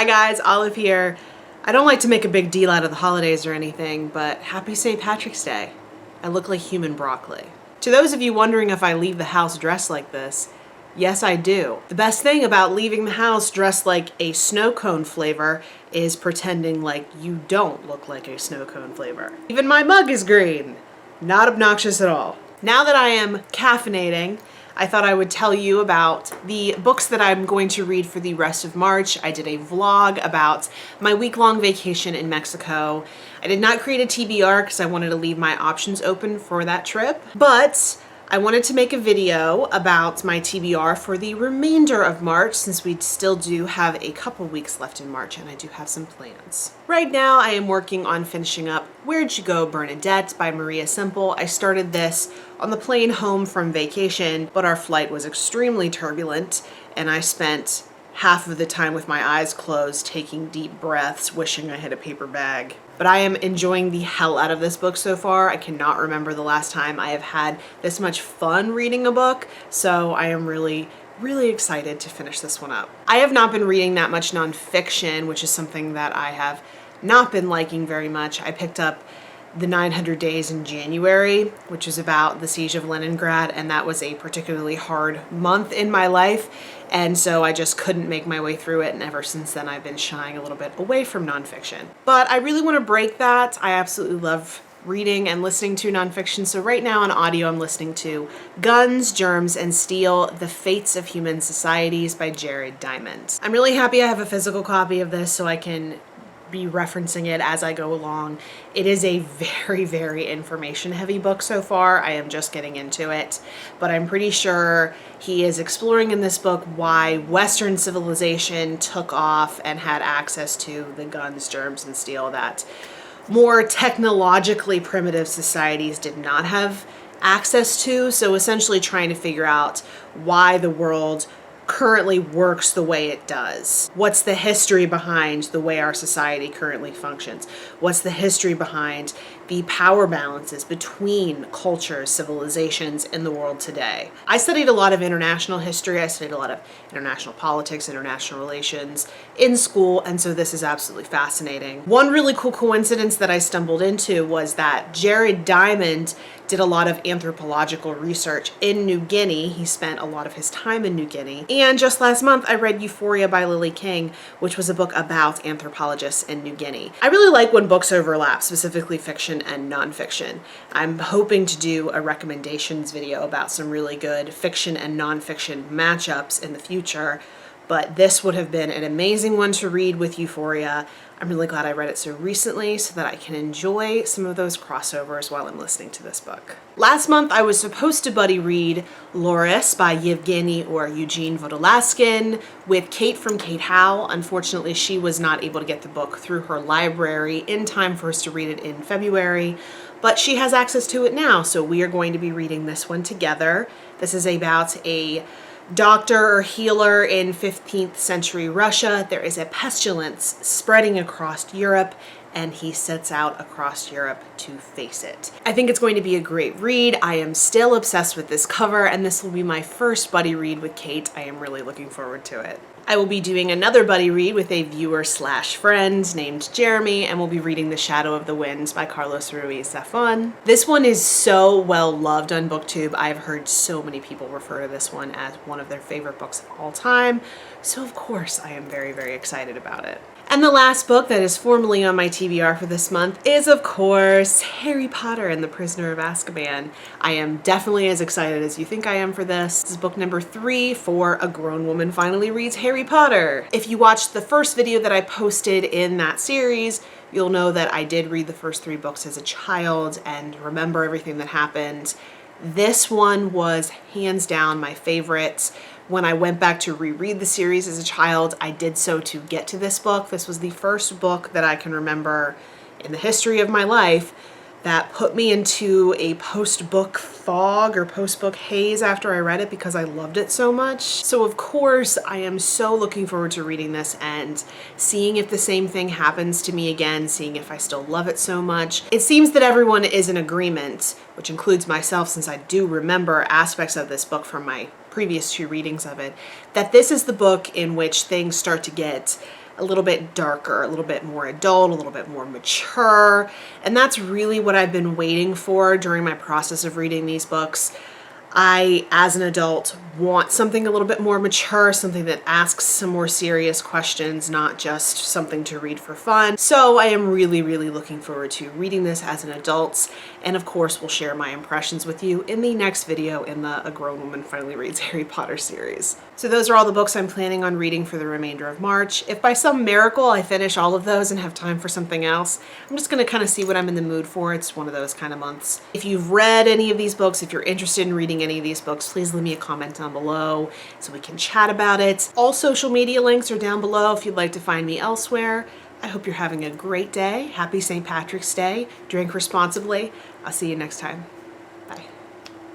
Hi guys, Olive here. I don't like to make a big deal out of the holidays or anything, but happy St. Patrick's Day. I look like human broccoli. To those of you wondering if I leave the house dressed like this, yes I do. The best thing about leaving the house dressed like a snow cone flavor is pretending like you don't look like a snow cone flavor. Even my mug is green. Not obnoxious at all. Now that I am caffeinating, I thought I would tell you about the books that I'm going to read for the rest of March. I did a vlog about my week-long vacation in Mexico. I did not create a TBR because I wanted to leave my options open for that trip, but I wanted to make a video about my TBR for the remainder of March since we still do have a couple weeks left in March and I do have some plans. Right now I am working on finishing up Where'd You Go, Bernadette by Maria Semple. I started this on the plane home from vacation, but our flight was extremely turbulent and I spent half of the time with my eyes closed, taking deep breaths, wishing I had a paper bag. But I am enjoying the hell out of this book so far. I cannot remember the last time I have had this much fun reading a book, so I am really excited to finish this one up. I have not been reading that much nonfiction, which is something that I have not been liking very much. I picked up The 900 Days in January, which is about the siege of Leningrad, and that was a particularly hard month in my life, and so I just couldn't make my way through it, and ever since then I've been shying a little bit away from nonfiction. But I really want to break that. I absolutely love reading and listening to nonfiction, so right now on audio I'm listening to Guns, Germs, and Steel, The Fates of Human Societies by Jared Diamond. I'm really happy I have a physical copy of this so I can be referencing it as I go along. It is a very information heavy book so far. I am just getting into it, but I'm pretty sure he is exploring in this book why Western civilization took off and had access to the guns, germs, and steel that more technologically primitive societies did not have access to. So essentially trying to figure out why the world currently works the way it does. What's the history behind the way our society currently functions? What's the history behind the power balances between cultures, civilizations in the world today? I studied a lot of international history. I studied a lot of international politics, international relations in school, and so this is absolutely fascinating. One really cool coincidence that I stumbled into was that Jared Diamond did a lot of anthropological research in New Guinea. He spent a lot of his time in New Guinea. And just last month, I read Euphoria by Lily King, which was a book about anthropologists in New Guinea. I really like when books overlap, specifically fiction and nonfiction. I'm hoping to do a recommendations video about some really good fiction and nonfiction matchups in the future, but this would have been an amazing one to read with Euphoria. I'm really glad I read it so recently so that I can enjoy some of those crossovers while I'm listening to this book. Last month, I was supposed to buddy read Loris by Yevgeny or Eugene Vodolaskin with Kate from Kate Howe. Unfortunately, she was not able to get the book through her library in time for us to read it in February, but she has access to it now, so we are going to be reading this one together. This is about a doctor or healer in 15th century Russia. There is a pestilence spreading across Europe, and he sets out across Europe to face it. I think it's going to be a great read. I am still obsessed with this cover, and this will be my first buddy read with Kate. I am really looking forward to it. I will be doing another buddy read with a viewer/friend named Jeremy, and we'll be reading The Shadow of the Winds by Carlos Ruiz Zafón. This one is so well loved on BookTube. I've heard so many people refer to this one as one of their favorite books of all time, so of course I am very excited about it. And the last book that is formally on my TBR for this month is, of course, Harry Potter and the Prisoner of Azkaban. I am definitely as excited as you think I am for this. This is book number 3 for A Grown Woman Finally Reads Harry Potter. If you watched the first video that I posted in that series, you'll know that I did read the first 3 books as a child and remember everything that happened. This one was hands down my favorite. When I went back to reread the series as a child, I did so to get to this book. This was the first book that I can remember in the history of my life that put me into a post-book fog or post-book haze after I read it because I loved it so much. So of course, I am so looking forward to reading this and seeing if the same thing happens to me again, seeing if I still love it so much. It seems that everyone is in agreement, which includes myself since I do remember aspects of this book from my previous 2 readings of it, that this is the book in which things start to get a little bit darker, a little bit more adult, a little bit more mature. And that's really what I've been waiting for during my process of reading these books. I, as an adult, want something a little bit more mature, something that asks some more serious questions, not just something to read for fun. So I am really, really looking forward to reading this as an adult. And of course, we'll share my impressions with you in the next video in the A Grown Woman Finally Reads Harry Potter series. So those are all the books I'm planning on reading for the remainder of March. If by some miracle I finish all of those and have time for something else, I'm just gonna kind of see what I'm in the mood for. It's one of those kind of months. If you've read any of these books, if you're interested in reading any of these books, please leave me a comment down below so we can chat about it. All social media links are down below if you'd like to find me elsewhere. I hope you're having a great day. Happy St. Patrick's Day. Drink responsibly. I'll see you next time.